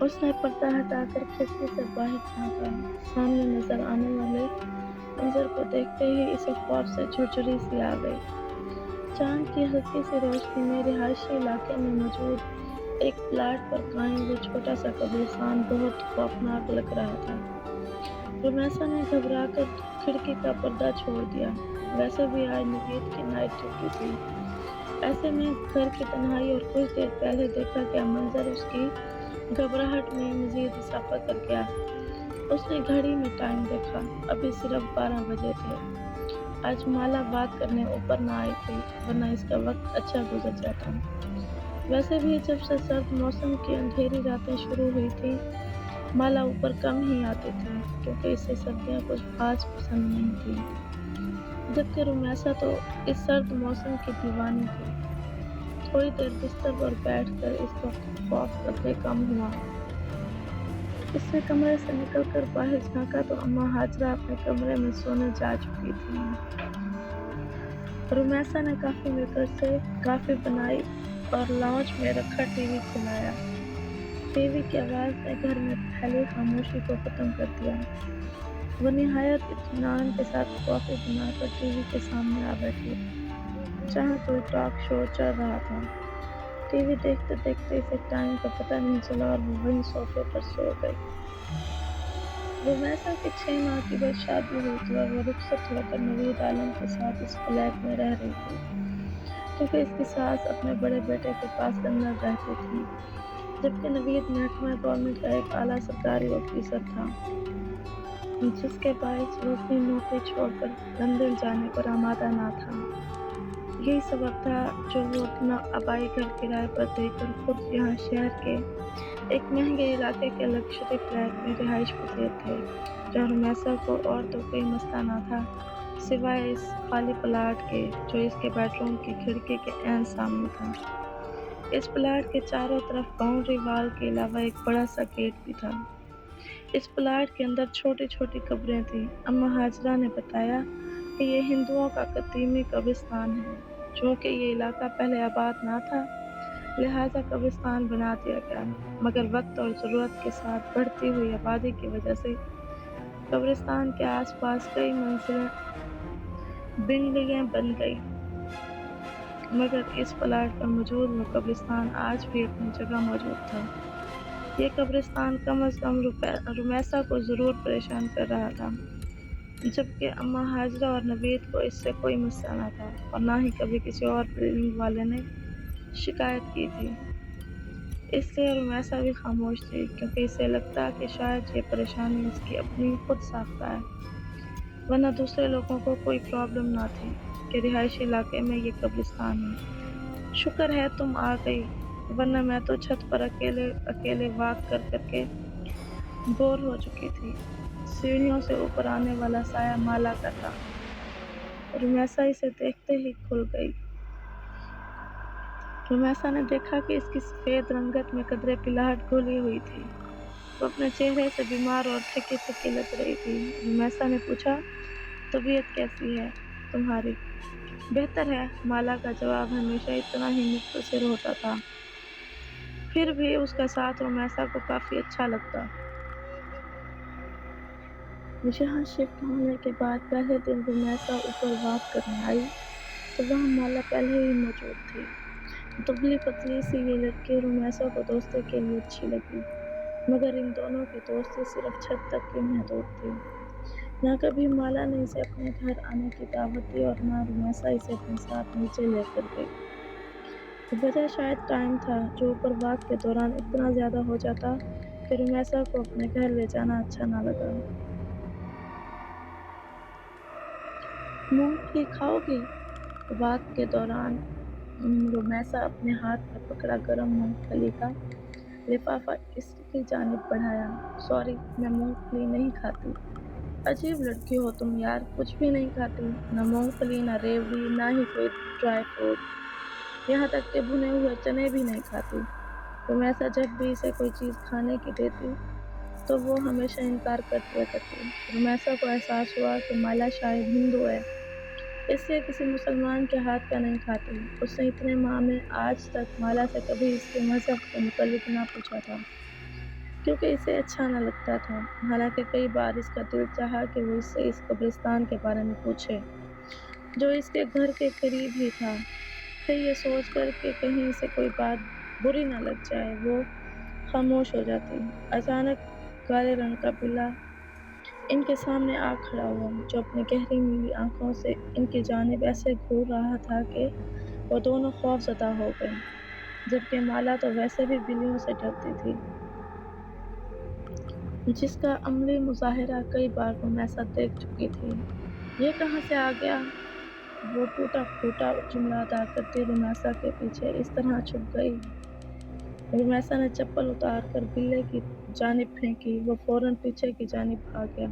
اس نے پردہ ہٹا کر کھڑکی سے باہر جھانکا۔ سامنے نظر آنے والے منظر کو دیکھتے ہی اسے خوف سے جھرجھری سی آ گئی۔ چاند کی ہلکی سی روشنی میں رہائشی علاقے میں موجود ایک پلاٹ پر قائم وہ چھوٹا سا قبرستان بہت خوفناک لگ رہا تھا۔ رمیسا نے گھبرا کر کھڑکی کا پردہ چھوڑ دیا۔ ویسے بھی آج نوید کی نائٹ ڈیوٹی تھی۔ ایسے میں گھر کی تنہائی اور کچھ دیر پہلے دیکھا گیا منظر اس کی گھبراہٹ میں مزید اضافہ کر گیا۔ اس نے گھڑی میں ٹائم دیکھا، ابھی صرف 12 بجے تھے۔ آج مالا بات کرنے اوپر نہ آئی تھی، ورنہ اس کا وقت اچھا گزر جاتا۔ ویسے بھی جب سے سرد موسم کی اندھیری راتیں شروع ہوئی تھی، مالا اوپر کم ہی آتی تھی، کیونکہ اسے سردیاں کچھ خاص پسند نہیں تھی۔ جبکہ رمیسا تو اس سرد موسم کی دیوانی تھی۔ تھوڑی دیر بستر پر بیٹھ کر اس کا خوف قدرے کم ہوا۔ اس نے کمرے سے نکل کر باہر جھانکا تو اماں ہاجرہ اپنے کمرے میں سونے جا چکی تھیں۔ رمیسا نے کافی میکر سے کافی بنائی اور لاؤنج میں رکھا ٹی وی چلایا۔ ٹی وی کی آواز نے گھر میں پھیلی خاموشی کو ختم کر دیا۔ وہ نہایت اطمینان کے ساتھ کافی بنا کر ٹی وی کے سامنے آ بیٹھی، جہاں کوئی ٹاک شو چل رہا تھا۔ ٹی وی دیکھتے دیکھتے اسے ٹائم کا پتہ نہیں چلا اور وہ وہیں صوفے پر سو گئی۔ رمیسا کی 6 ماہ کی بعد شادی ہوئی تھی اور وہ رخصت ہو کر نوید عالم کے ساتھ اس فلیٹ میں رہ رہی تھی، کیونکہ اس کی ساس اپنے بڑے بیٹے کے پاس لندن رہتی تھی، جبکہ نوید محکمہ گورنمنٹ کا ایک اعلیٰ سرکاری آفیسر تھا، جس کے باعث وہ اپنی نوکری چھوڑ کر لندن جانے پر آمادہ نہ تھا۔ یہی سبب تھا جو وہ اپنا آبائی گھر کرائے پر دے کر خود یہاں شہر کے ایک مہنگے علاقے کے لگژری فلیٹ میں رہائش پذیر تھے، جہاں رمیسا کو اور تو کوئی مسئلہ نہ تھا سوائے اس خالی پلاٹ کے جو اس کے بیڈ روم کی کھڑکی کے عین سامنے تھا۔ اس پلاٹ کے چاروں طرف باؤنڈری وال کے علاوہ ایک بڑا سا گیٹ بھی تھا۔ اس پلاٹ کے اندر چھوٹی چھوٹی قبریں تھیں۔ اماں ہاجرہ نے بتایا کہ یہ ہندوؤں کا قدیمی قبرستان ہے۔ چونکہ یہ علاقہ پہلے آباد نہ تھا، لہٰذا قبرستان بنا دیا گیا، مگر وقت اور ضرورت کے ساتھ بڑھتی ہوئی آبادی کی وجہ سے قبرستان کے آس پاس کئی منزلیں بنگلیاں بن گئیں، مگر اس پلاٹ پر موجود وہ قبرستان آج بھی اپنی جگہ موجود تھا۔ یہ قبرستان کم از کم رمیسا کو ضرور پریشان کر رہا تھا، جبکہ اماں ہاجرہ اور نوید کو اس سے کوئی مسئلہ نہ تھا اور نہ ہی کبھی کسی اور بلڈنگ والے نے شکایت کی تھی۔ اس لیے رمیسا بھی خاموش تھی، کیونکہ اسے لگتا کہ شاید یہ پریشانی اس کی اپنی خود ساختہ ہے، ورنہ دوسرے لوگوں کو کوئی پرابلم نہ تھی کہ رہائشی علاقے میں یہ قبرستان ہے۔ شکر ہے تم آ گئی، ورنہ میں تو چھت پر اکیلے واک کر کر کے بور ہو چکی تھی۔ سیڑھیوں سے اوپر آنے والا سایہ مالا کا تھا۔ رمیسا اسے دیکھتے ہی کھل گئی۔ رمیسا نے دیکھا کہ اس کی سفید رنگت میں قدرے پلاہٹ گھلی ہوئی تھی۔ وہ اپنے چہرے سے بیمار اور تھکی تھکی لگ رہی تھی۔ رمیسا نے پوچھا، طبیعت کیسی ہے تمہاری؟ بہتر ہے، مالا کا جواب ہمیشہ اتنا ہی مختصر ہوتا تھا، پھر بھی اس کا ساتھ رمیسا کو کافی اچھا لگتا۔ یہاں شفٹ ہونے کے بعد پہلے دن رمیسا اوپر واک کرنے آئی تو وہاں مالا پہلے ہی موجود تھی۔ دبلی پتلی سی یہ لڑکی رمیسا کو دوستی کے لیے اچھی لگی، مگر ان دونوں کی دوستی صرف چھت تک ہی محدود تھی۔ نہ کبھی مالا نے اسے اپنے گھر آنے کی دعوت دی اور نہ رمیسا اسے اپنے ساتھ نیچے لے کر گئی۔ وجہ شاید ٹائم تھا جو اوپر واک کے دوران اتنا زیادہ ہو جاتا کہ رمیسا کو اپنے گھر لے جانا اچھا نہ لگا۔ مونگ پھلی کھاؤ گی؟ واک کے دوران رمیسا اپنے ہاتھ میں پکڑا گرم مونگ پھلی کا لفافہ اس کی جانب بڑھایا۔ سوری، میں مونگ پھلی نہیں کھاتی۔ عجیب لڑکی ہو تم یار، کچھ بھی نہیں کھاتی، نہ مونگ پھلی، نہ ریوڑی، نہ ہی کوئی ڈرائی فروٹ، یہاں تک کہ بھنے ہوئے چنے بھی نہیں کھاتی۔ رمیسا جب بھی اسے کوئی چیز کھانے کی دیتی تو وہ ہمیشہ انکار کر دیا کرتی۔ رمیسا کو احساس ہوا کہ مالا شاید ہندو ہے، اس لیے کسی مسلمان کے ہاتھ کا نہیں کھاتی۔ اس نے اتنے ماہ میں آج تک مالا سے کبھی اس کے مذہب کے متعلق نہ پوچھا تھا۔ क्योंकि इसे अच्छा न लगता था। हालांकि कई बार इसका दिल चाहा कि वो इससे इस कब्रिस्तान के बारे में पूछे, जो इसके घर के करीब ही था। फिर ये सोचकर कि कहीं इसे कोई बात बुरी न लग जाए, वो खामोश हो जाती। अचानक काले रंग का बिल्ला इनके सामने आ खड़ा हुआ, जो अपनी गहरी नीली आंखों से इनकी जानिब ऐसे घूर रहा था कि वो दोनों खौफजदा हो गए। जबकि माला तो वैसे भी बिल्लियों से डरती थी, जिसका अमली मुजाहिरा कई बार रुमैसा देख चुकी थी। ये कहाँ से आ गया? वो टूटा फूटा जुमला अदा करती रुमैसा के पीछे इस तरह छुप गई। रुमैसा ने चप्पल उतार कर बिल्ले की जानिब फेंकी। वो फौरन पीछे की जानिब भाग गया।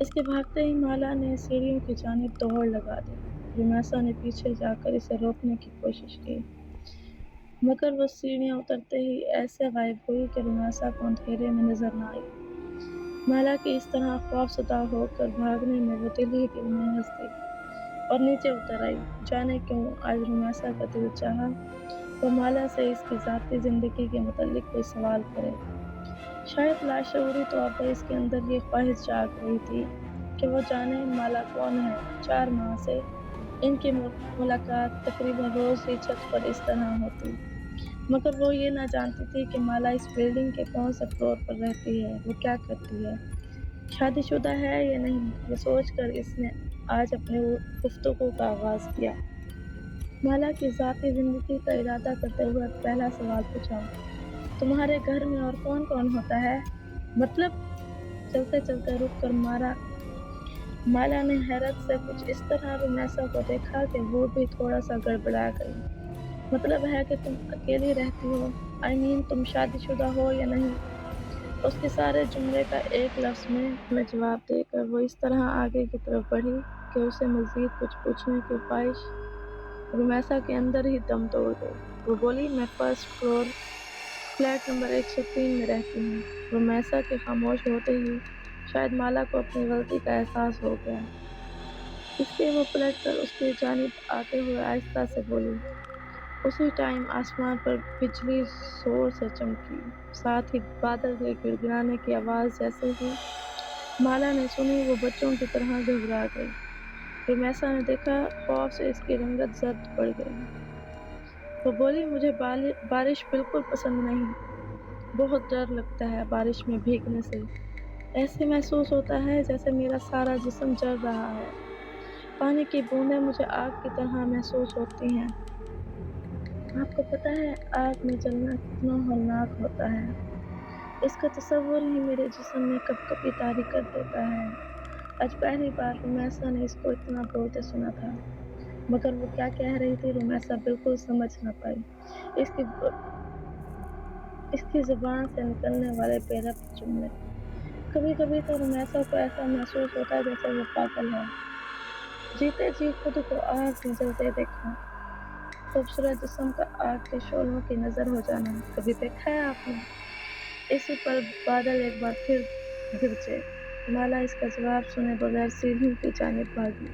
इसके भागते ही माला ने सीढ़ियों की जानिब दौड़ लगा दी। रुमैसा ने पीछे जाकर इसे रोकने की कोशिश की, मगर वो सीढ़ियां उतरते ही ऐसे गायब हुई कि रुमैसा को अंधेरे में नजर न आई। माला की इस तरह खौफजदा होकर भागने में वो दिल ही दिल में हंस दी और नीचे उतर आई। जाने क्यों आज रुमैसा का दिल चाहा वो माला से इसकी ज़ाती ज़िंदगी के मुताल्लिक कोई सवाल करे। शायद लाशऊरी तौर पर इसके अंदर ये ख्वाहिश जाग रही थी कि वो जाने माला कौन है। 4 माह से इनकी मुलाकात तकरीबन रोज़ ही छत पर इस तरह होती, मगर वो ये ना जानती थी कि माला इस बिल्डिंग के कौन से फ्लोर पर रहती है, वो क्या करती है, शादीशुदा है या नहीं। ये सोचकर इसने आज अपने गुफ्तगू का आगाज़ किया। माला की ज़ाती ज़िंदगी का इरादा करते हुए पहला सवाल पूछा, तुम्हारे घर में और कौन कौन होता है? मतलब? चलते चलते रुक कर माला ने हैरत से कुछ इस तरह रुमैसा को देखा कि वो भी थोड़ा सा गड़बड़ा गई। मतलब है कि तुम अकेली रहती हो? आई मीन तुम शादीशुदा हो या नहीं? उसके सारे जुमले का एक लफ्ज़ में जवाब देकर वो इस तरह आगे की तरफ बढ़ी कि उसे मज़ीद कुछ पूछने की ख्वाहिश रुमैसा के अंदर ही दम तोड़ गई। वो बोली, मैं फर्स्ट फ्लोर फ्लैट नंबर 103 में रहती हूँ। रुमैसा के खामोश होते ही शायद माला को अपनी गलती का एहसास हो गया, इसलिए वो पलटकर उसकी जानिब आते हुए आहिस्ता से बोली। उसी टाइम आसमान पर बिजली जोर से चमकी, साथ ही बादल के गिड़गिड़ाने की आवाज़ जैसे ही माला ने सुनी, वो बच्चों की तरह घबरा गई। रुमैसा ने देखा, खौफ से इसकी रंगत जर्द पड़ गई। वो बोली, मुझे बारिश बिल्कुल पसंद नहीं। बहुत डर लगता है बारिश में भीगने से। ऐसे महसूस होता है जैसे मेरा सारा जिस्म जल रहा है। पानी की बूंदें मुझे आग की तरह महसूस होती हैं। आपको पता है आग में जलना कितना हौलनाक होता है? इसका तस्वुर ही मेरे जिस्म में कपकपी तारी कर देता है। आज पहली बार रुमैसा ने इसको इतना बोलते सुना था, मगर वो क्या कह रही थी रुमैसा बिल्कुल समझ न पाई। इसकी इसकी ज़ुबान से निकलने वाले बेरब्त जुमले। कभी कभी तो रुमैसा को ऐसा महसूस होता है जैसे वो पागल है। जीते जी खुद को आग में जलते देखा, खूबसूरत जिस्म का आग के शोलों की नज़र हो जाना कभी देखा है आपने? इसी पर बादल एक बार फिर गरजे। माला इसका जवाब सुने बगैर सीढ़ियों की जानिब भागी,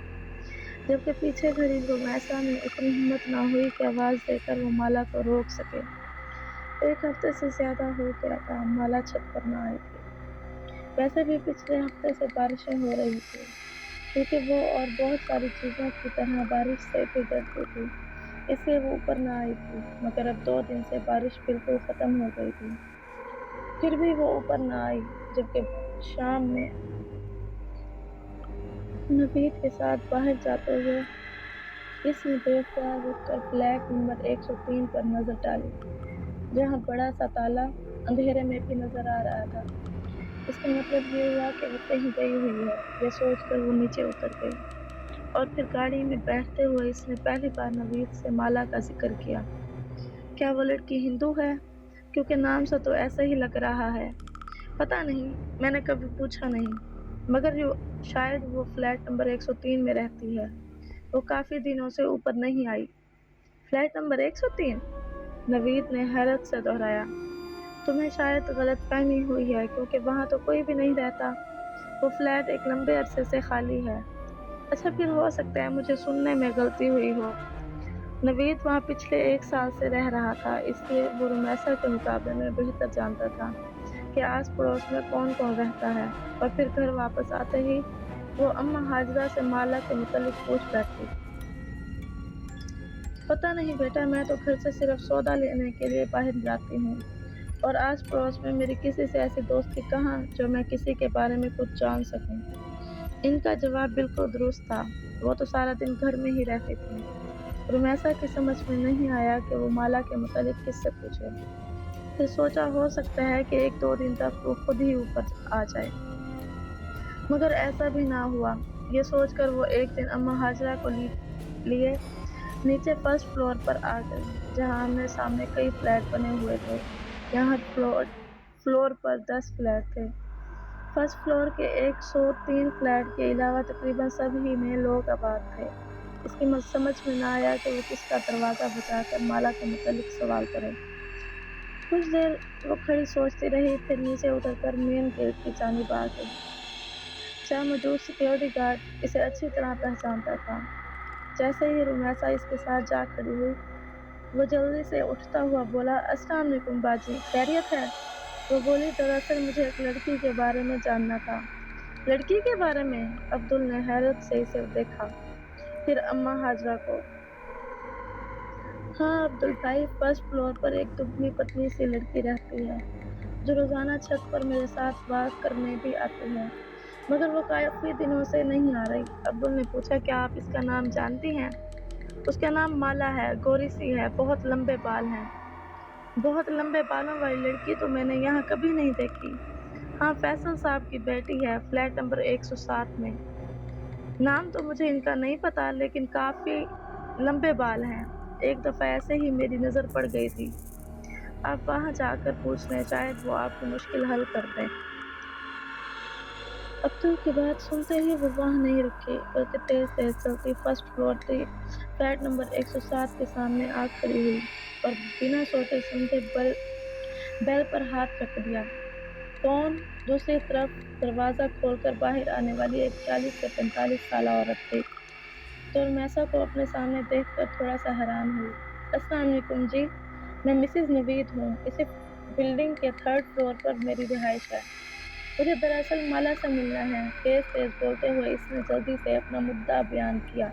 जबकि पीछे खड़ी रुमैसा में इतनी हिम्मत ना हुई कि आवाज़ देकर वो माला को रोक सके। 1 हफ्ते से ज़्यादा हो गया था माला छत पर न आई थी। वैसे भी पिछले हफ्ते से बारिशें हो रही थी, क्योंकि वो और बहुत सारी चीज़ों की तरह बारिश से भी डरती थी, इसलिए वो ऊपर न आई थी। मगर अब 2 दिन से बारिश बिल्कुल ख़त्म हो गई थी, फिर भी वो ऊपर न आई। जबकि शाम में नवीद के साथ बाहर जाते हुए इसने बेख्तियार रुककर फ्लैट नंबर 103 पर नज़र डाली, जहाँ बड़ा सा ताला अंधेरे में भी नज़र आ रहा था। इसका मतलब ये हुआ कि वो कहीं गई हुई है। ये सोचकर वो नीचे उतर गई और फिर गाड़ी में बैठते हुए इसने पहली बार नवीद से माला का जिक्र किया। क्या वो लड़की हिंदू है? क्योंकि नाम से तो ऐसा ही लग रहा है। पता नहीं, मैंने कभी पूछा नहीं, मगर शायद वो फ्लैट नंबर 103 में रहती है। वो काफ़ी दिनों से ऊपर नहीं आई। Flat number 103? नवीद ने हैरत से दोहराया। तुम्हें शायद गलतफहमी हुई है, क्योंकि वहाँ तो कोई भी नहीं रहता। वो फ्लैट एक लंबे अरसे से खाली है। अच्छा, फिर हो सकता है मुझे सुनने में गलती हुई हो। नवीद वहाँ पिछले 1 साल से रह रहा था, इसलिए वो रुमैसा के मुकाबले में बेहतर जानता था। कि आस पड़ोस में कौन कौन रहता है, और फिर घर वापस आते ही वो अम्मा हाजरा से माला के मुतालिक पूछ बैठती। पता नहीं बेटा, मैं तो घर से सिर्फ सौदा लेने के लिए बाहर जाती हूँ, और आस पड़ोस में मेरी किसी से ऐसी दोस्ती कहाँ जो मैं किसी के बारे में कुछ जान सकूं। इनका जवाब बिल्कुल दुरुस्त था। वो तो सारा दिन घर में ही रहती थी। रुमैसा की समझ में नहीं आया कि वो माला के मुतालिक किससे पूछे। फिर सोचा हो सकता है कि एक दो दिन तक वो खुद ही ऊपर आ जाए, मगर ऐसा भी ना हुआ। ये सोचकर वो एक दिन अम्मा हाजरा को लिए नीचे फर्स्ट फ्लोर पर आ गई, जहाँ आमने सामने कई फ्लैट बने हुए थे। यहाँ फ्लोर पर 10 फ्लैट थे। फर्स्ट फ्लोर के 103 फ्लैट के अलावा तकरीबन सभी में लोग आबाद थे। इसकी समझ में न आया कि वो किसका दरवाज़ा बजाकर माला के मुतालिक सवाल करे। कुछ देर वो खड़ी सोचती रही, फिर नीचे उतरकर मेन गेट की जानिब आ गई। जहाँ मौजूद सिक्योरिटी गार्ड इसे अच्छी तरह पहचानता था। जैसे ही रुमैसा इसके साथ जा खड़ी हुई, वो जल्दी से उठता हुआ बोला, अस्सलाम वालेकुम बाजी, खैरियत है? वो बोली, दरअसल मुझे एक लड़की के बारे में जानना था। लड़की के बारे में? अब्दुल ने हैरत से इसे देखा, फिर अम्मा हाजरा को। हाँ अब्दुल भाई, फर्स्ट फ्लोर पर एक दुबली पतली सी लड़की रहती है, जो रोजाना छत पर मेरे साथ बात करने भी आती है, मगर वो काफी दिनों से नहीं आ रही। अब्दुल ने पूछा, क्या आप इसका नाम जानती हैं? उसका नाम माला है, गोरी सी है, बहुत लंबे बाल हैं। बहुत लंबे बालों वाली लड़की तो मैंने यहाँ कभी नहीं देखी। हाँ, फैसल साहब की बेटी है, फ्लैट नंबर 107 में। नाम तो मुझे इनका नहीं पता, लेकिन काफी लंबे बाल हैं। एक दफा ऐसे ही मेरी नजर पड़ गई थी। आप वहां जाकर पूछ लें, शायद वो आपकी मुश्किल हल कर दें। अब्दुल की बात सुनते ही वो वहां नहीं रुकी, बल्कि तेज तेज चलती फर्स्ट फ्लोर थी फ्लैट नंबर 107 के सामने आ खड़ी हुई, और बिना सोचे समझे बेल पर हाथ रख दिया। कौन? दूसरी तरफ दरवाजा खोलकर बाहर आने वाली एक 40 से 45 साल औरत थी, जो रमैसा को अपने सामने देखकर थोड़ा सा हैरान हुई। अस्सलाम वालेकुम जी, मैं मिसेज नवीद हूँ। इसी बिल्डिंग के थर्ड फ्लोर पर मेरी रिहाइश है। मुझे दरअसल माला से मिलना है। तेज तेज बोलते हुए इसने जल्दी से अपना मुद्दा बयान किया।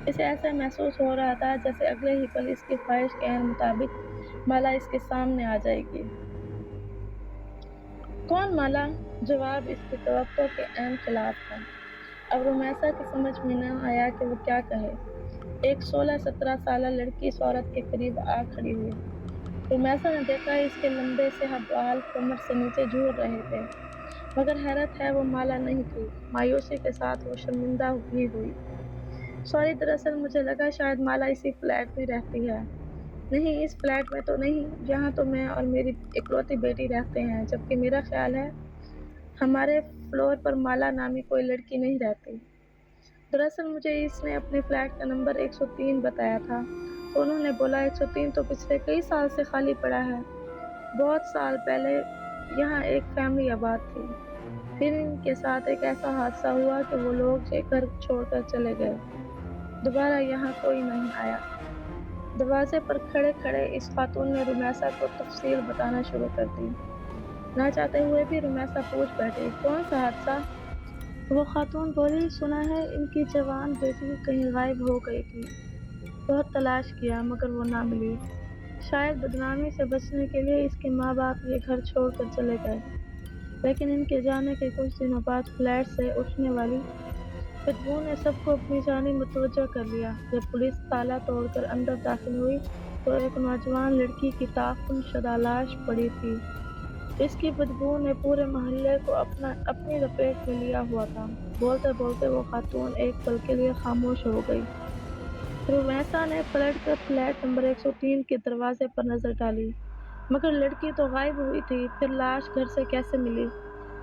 इसे ऐसा महसूस हो रहा था जैसे अगले ही पल इसकी ख्वाहिश के ऐन मुताबिक माला इसके सामने आ जाएगी। कौन माला? जवाब इसकी तवक्को के ऐन खिलाफ था। अब रुमैसा की समझ में न आया कि वो क्या कहे। एक 16-17 साल लड़की इस औरत के करीब आ खड़ी हुई। रुमैसा ने देखा, इसके लंबे से बाल कमर से नीचे झूल रहे थे, मगर हैरत है वो माला नहीं थी। मायूसी के साथ वो शर्मिंदा भी हुई। सॉरी, दरअसल मुझे लगा शायद माला इसी फ्लैट में रहती है। नहीं, इस फ्लैट में तो नहीं। यहाँ तो मैं और मेरी इकलौती बेटी रहते हैं, जबकि मेरा ख्याल है हमारे फ्लोर पर माला नामी कोई लड़की नहीं रहती। दरअसल मुझे इसने अपने फ्लैट का नंबर 103 बताया था, तो उन्होंने बोला 103 तो पिछले कई साल से खाली पड़ा है। बहुत साल पहले यहाँ एक फैमिली आबाद थी, फिर इनके साथ एक ऐसा हादसा हुआ कि वो लोग ये घर छोड़कर चले गए। दोबारा यहाँ कोई नहीं आया। दरवाजे पर खड़े खड़े इस खातून ने रुमैसा को तफसील बताना शुरू कर दी। ना चाहते हुए भी रुमैसा पूछ बैठी, कौन सा हादसा? वो खातून बोली, सुना है इनकी जवान बेटी कहीं गायब हो गई थी। बहुत तलाश किया, मगर वो ना मिली। शायद बदनामी से बचने के लिए इसके माँ बाप ये घर छोड़कर चले गए, लेकिन इनके जाने के कुछ दिनों बाद फ्लैट से उठने वाली बदबू ने सबको अपनी जानिब मुतवज्जो कर लिया। जब पुलिस ताला तोड़कर अंदर दाखिल हुई, तो एक नौजवान लड़की की ताफ़ुन शुदा लाश पड़ी थी। इसकी बदबू ने पूरे मोहल्ले को अपनी लपेट में लिया हुआ था। बोलते बोलते वो खातून एक पल के लिए खामोश हो गई। रुमैसा ने पलटकर फ्लैट नंबर 103 के दरवाजे पर नजर डाली, मगर लड़की तो गायब हुई थी। फिर लाश घर से कैसे मिली?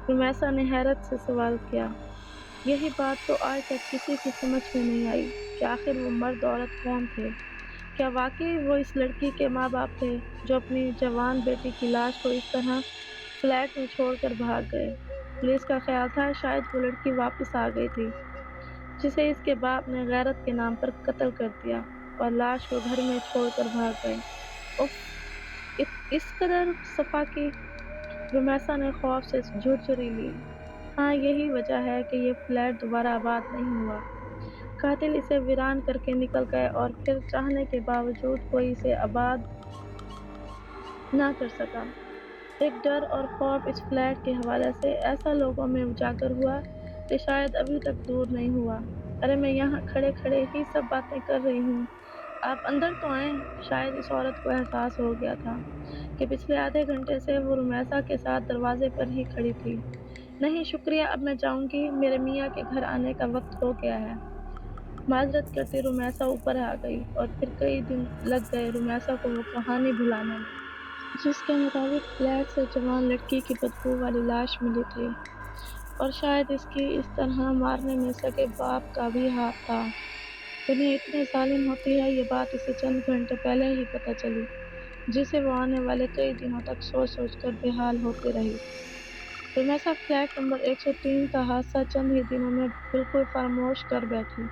रुमैसा ने हैरत से सवाल किया। यही बात तो आज तक किसी की समझ में नहीं आई कि आखिर वो मर्द औरत कौन थे। क्या वाकई वो इस लड़की के माँ बाप थे, जो अपनी जवान बेटी की लाश को इस तरह फ्लैट में छोड़कर भाग गए? पुलिस का ख्याल था शायद वो लड़की वापस आ गई थी, जिसे इसके बाप ने गैरत के नाम पर कत्ल कर दिया, और लाश को घर में छोड़कर भाग गए। उफ, इस कदर सफा की। रुमैसा ने खौफ से झुरझुरी ली। हाँ, यही वजह है कि ये फ्लैट दोबारा आबाद नहीं हुआ। कातिल इसे वीरान करके निकल गए और फिर चाहने के बावजूद कोई इसे आबाद ना कर सका। एक डर और खौफ इस फ्लैट के हवाले से ऐसा लोगों में उजागर हुआ कि शायद अभी तक दूर नहीं हुआ। अरे मैं यहाँ खड़े खड़े ही सब बातें कर रही हूँ, आप अंदर तो आए। शायद इस औरत को एहसास हो गया था कि पिछले आधे घंटे से वो रुमैसा के साथ दरवाजे पर ही खड़ी थी। नहीं शुक्रिया, अब मैं जाऊंगी, मेरे मियाँ के घर आने का वक्त हो गया है। माजरत करती रुमैसा ऊपर आ गई और फिर कई दिन लग गए रुमैसा को वो कहानी भुलाने में, जिसके मुताबिक फ्लैट से जवान लड़की की बदबू वाली लाश मिली थी। और शायद इसकी इस तरह मारने में सगे बाप का भी हाथ था। दुनिया इतनी जालिम होती है, ये बात इसे चंद घंटे पहले ही पता चली, जिसे वो आने वाले कई दिनों तक सोच सोच कर बेहाल होती रही। रुमैसा फ्लैट नंबर 103 का हादसा चंद ही दिनों में बिल्कुल फरामोश कर बैठी,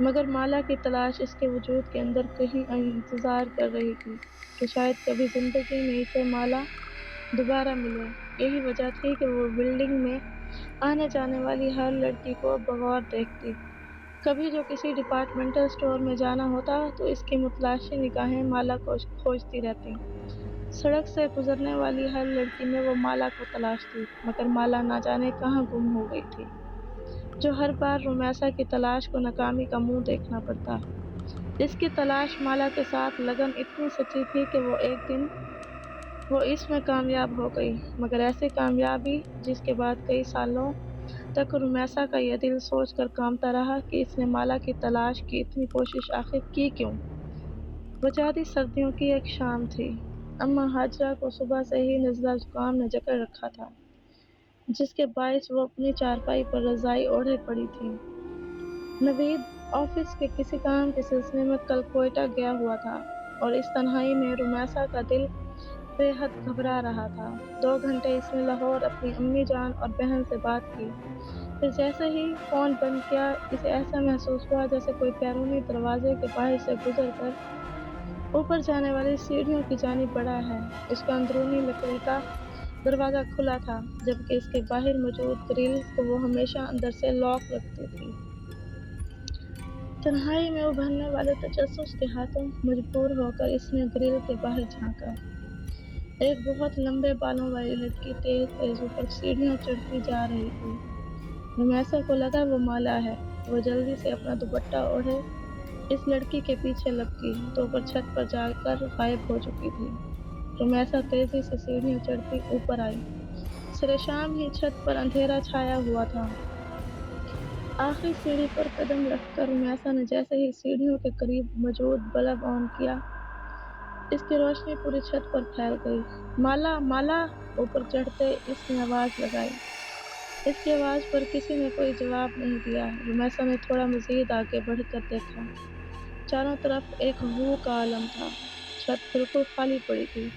मगर माला की तलाश इसके वजूद के अंदर कहीं इंतजार कर रही थी कि शायद कभी जिंदगी में इसे माला दोबारा मिले। यही वजह थी कि वो बिल्डिंग में आने जाने वाली हर लड़की को बगौर देखती। कभी जो किसी डिपार्टमेंटल स्टोर में जाना होता तो इसकी मुतलाशी निगाहें माला को खोजती रहती। सड़क से गुजरने वाली हर लड़की में वो माला को तलाशती, मगर माला ना जाने कहाँ गुम हो गई थी, जो हर बार रुमैसा की तलाश को नाकामी का मुंह देखना पड़ता। इसकी तलाश माला के साथ लगन इतनी सच्ची थी कि एक दिन वो इसमें कामयाब हो गई, मगर ऐसी कामयाबी जिसके बाद कई सालों तक रुमैसा का यह दिल सोच कर कांपता रहा कि इसने माला की तलाश की इतनी कोशिश आखिर की क्यों। वजादी सर्दियों की एक शाम थी। अम्मा हाजरा को सुबह से ही नज़ला जुकाम ने जकड़ रखा था, जिसके बायस वो अपनी चारपाई पर रजाई ओढ़े पड़ी थी। नवीद ऑफिस के किसी काम के सिलसिले में कल कोयटा गया हुआ था और इस तन्हाई में रुमैसा का दिल बेहद घबरा रहा था। 2 घंटे इसने लाहौर अपनी अम्मी जान और बहन से बात की, फिर जैसे ही फोन बंद किया इसे ऐसा महसूस हुआ जैसे कोई बैरूनी दरवाजे के बाहर से गुजर कर ऊपर जाने वाली सीढ़ियों की जानिब बढ़ा है। इसका अंदरूनी लकड़ी का दरवाजा खुला था, जबकि इसके बाहर मौजूद ग्रिल को वो हमेशा अंदर से लॉक रखती थी। तन्हाई में उभरने वाले तजस्सुस के हाथों मजबूर होकर इसने ग्रिल के बाहर झांका। एक बहुत लंबे बालों वाली लड़की तेज तेज ऊपर सीढ़ियां चढ़ती जा रही थी। रुमैसा को लगा वो माला है। वो जल्दी से अपना दुपट्टा ओढ़े इस लड़की के पीछे लपकी तो ऊपर छत पर जाकर गायब हो चुकी थी। रुमैसा तेजी से सीढ़ियां चढ़ती ऊपर आई। सरे शाम ही छत पर अंधेरा छाया हुआ था। आखिरी सीढ़ी पर कदम रखकर रुमैसा ने जैसे ही सीढ़ियों के करीब मौजूद बल्ब ऑन किया, इसकी रोशनी पूरी छत पर फैल गई। माला, माला! ऊपर चढ़ते इसने आवाज लगाई। इसकी आवाज पर किसी ने कोई जवाब नहीं दिया। रुमैसा ने थोड़ा मजीद आगे बढ़कर देखा। चारों तरफ एक हू का आलम था। छत बिल्कुल खाली पड़ी थी।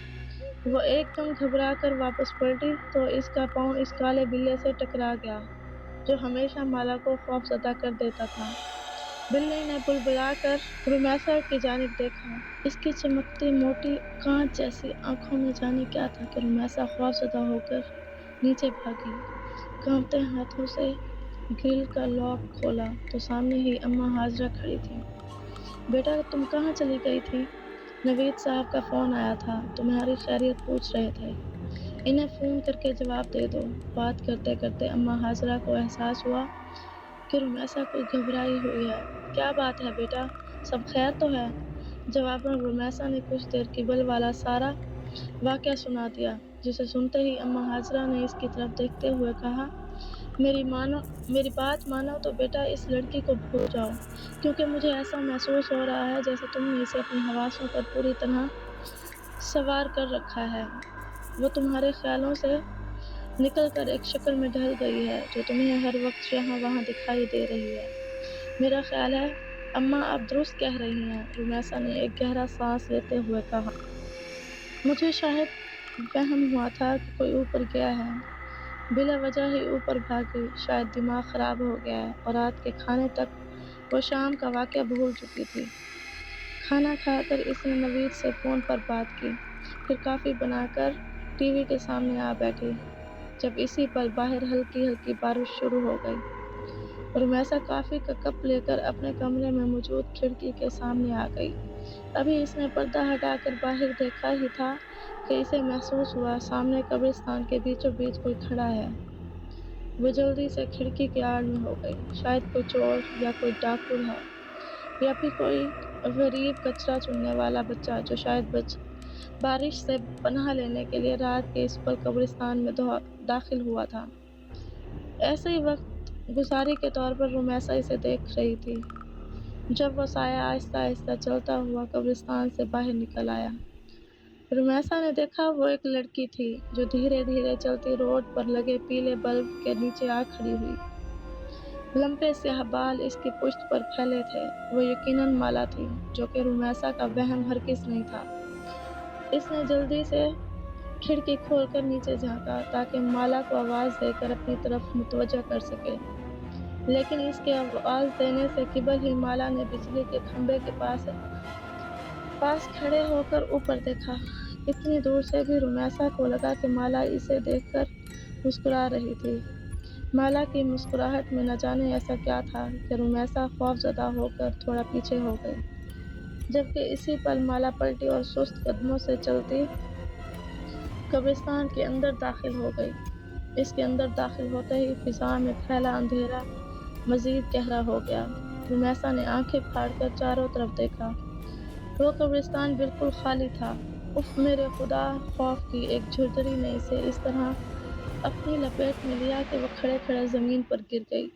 वो एकदम घबरा कर वापस पलटी तो इसका पाँव इस काले बिल्ले से टकरा गया, जो हमेशा माला को खौफजदा कर देता था। बिल्ली ने बुलबुलाकर रुमैसा की जानिब देखा। इसकी चमकती मोटी कांच जैसी आंखों में जाने क्या था कि रुमैसा खौफजदा होकर नीचे भागी। कांपते हाथों से ग्रिल का लॉक खोला तो सामने ही अम्मा हाजरा खड़ी थी। बेटा, तुम कहाँ चली गई थी? नवीद साहब का फोन आया था, तुम्हारी खैरियत पूछ रहे थे। इन्हें फोन करके जवाब दे दो। बात करते करते अम्मा हाजरा को एहसास हुआ कि रुमैसा कोई घबराई हुई है। क्या बात है बेटा, सब खैर तो है? जवाबन रुमैसा ने कुछ देर क़िबल वाला सारा वाक़या सुना दिया, जिसे सुनते ही अम्मा हाजरा ने इसकी तरफ देखते हुए कहा, मेरी बात मानो तो बेटा इस लड़की को भूल जाओ, क्योंकि मुझे ऐसा महसूस हो रहा है जैसे तुमने इसे अपनी हवासों पर पूरी तरह सवार कर रखा है। वो तुम्हारे ख्यालों से निकल कर एक शक्ल में ढल गई है, जो तुम्हें हर वक्त यहाँ वहाँ दिखाई दे रही है। मेरा ख्याल है अम्मा आप दुरुस्त कह रही हैं, रुमैसा ने एक गहरा सांस लेते हुए कहा। मुझे शायद वहम हुआ था कि कोई ऊपर गया है, बिला वजह ही ऊपर भाग गई। शायद दिमाग खराब हो गया है और रात के खाने तक वो शाम का वाक़या भूल चुकी थी। खाना खाकर इसने नवीद से फ़ोन पर बात की, फिर कॉफ़ी बनाकर ٹی وی کے سامنے آ بیٹھی۔ جب اسی پل باہر ہلکی ہلکی بارش شروع ہو گئی۔ رمیسا کافی کا کپ لے کر اپنے کمرے میں موجود کھڑکی کے سامنے آ گئی۔ ابھی اس نے پردہ ہٹا کر باہر دیکھا ہی تھا کہ اسے محسوس ہوا سامنے قبرستان کے بیچوں بیچ کوئی کھڑا ہے۔ وہ جلدی سے کھڑکی کی آڑ میں ہو گئی۔ شاید کوئی چور یا کوئی ڈاکو ہے، یا پھر کوئی غریب کچرا چننے والا بچہ جو شاید بارش سے پناہ لینے کے لیے رات کے اس پل قبرستان میں داخل ہوا تھا۔ ایسے ہی وقت گزاری کے طور پر رمیسا اسے دیکھ رہی تھی جب وہ سایہ آہستہ آہستہ چلتا ہوا قبرستان سے باہر نکل آیا۔ رمیسا نے دیکھا وہ ایک لڑکی تھی جو دھیرے دھیرے چلتی روڈ پر لگے پیلے بلب کے نیچے آ کھڑی ہوئی۔ لمبے سیاہ بال اس کی پشت پر پھیلے تھے۔ وہ یقیناً مالا تھی، جو کہ رمیسا کا وہم ہرگز نہیں تھا۔ اس نے جلدی سے کھڑکی کھول کر نیچے جھانکا تاکہ مالا کو آواز دے کر اپنی طرف متوجہ کر سکے، لیکن اس کے آواز دینے سے قبل ہی مالا نے بجلی کے کھمبے کے پاس کھڑے ہو کر اوپر دیکھا۔ اتنی دور سے بھی رمیسا کو لگا کہ مالا اسے دیکھ کر مسکرا رہی تھی۔ مالا کی مسکراہٹ میں نہ جانے ایسا کیا تھا کہ رمیسا خوفزدہ ہو کر تھوڑا پیچھے ہو گئی، جبکہ اسی پل مالا پلٹی اور سست قدموں سے چلتی قبرستان کے اندر داخل ہو گئی۔ اس کے اندر داخل ہوتے ہی فضا میں پھیلا اندھیرا مزید گہرا ہو گیا۔ رمیسا نے آنکھیں پھاڑ کر چاروں طرف دیکھا۔ وہ قبرستان بالکل خالی تھا۔ اف میرے خدا! خوف کی ایک جھرجھری نے اسے اس طرح اپنی لپیٹ میں لیا کہ وہ کھڑے کھڑے زمین پر گر گئی۔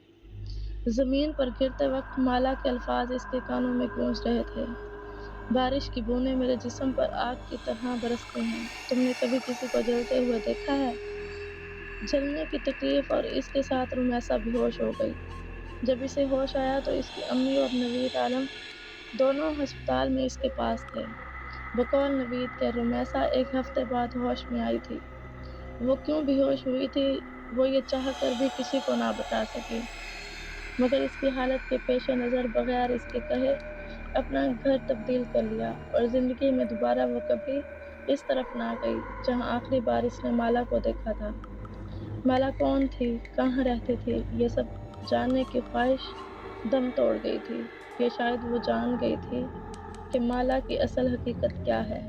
زمین پر گرتے وقت مالا کے الفاظ اس کے کانوں میں گونج رہے تھے۔ بارش کی بوندیں میرے جسم پر آگ کی طرح برستی ہیں۔ تم نے کبھی کسی کو جلتے ہوئے دیکھا ہے؟ جلنے کی تکلیف اور اس کے ساتھ رمیسا بے ہوش ہو گئی۔ جب اسے ہوش آیا تو اس کی امی اور نوید عالم دونوں ہسپتال میں اس کے پاس تھے۔ بقول نوید کے رمیسا ایک ہفتے بعد ہوش میں آئی تھی۔ وہ کیوں بے ہوش ہوئی تھی وہ یہ چاہ کر بھی کسی کو نہ بتا سکی، مگر اس کی حالت کے پیش نظر بغیر اس کے کہے اپنا گھر تبدیل کر لیا، اور زندگی میں دوبارہ وہ کبھی اس طرف نہ گئی جہاں آخری بار اس نے مالا کو دیکھا تھا۔ مالا کون تھی، کہاں رہتی تھی، یہ سب جاننے کی خواہش دم توڑ گئی تھی۔ یہ شاید وہ جان گئی تھی کہ مالا کی اصل حقیقت کیا ہے۔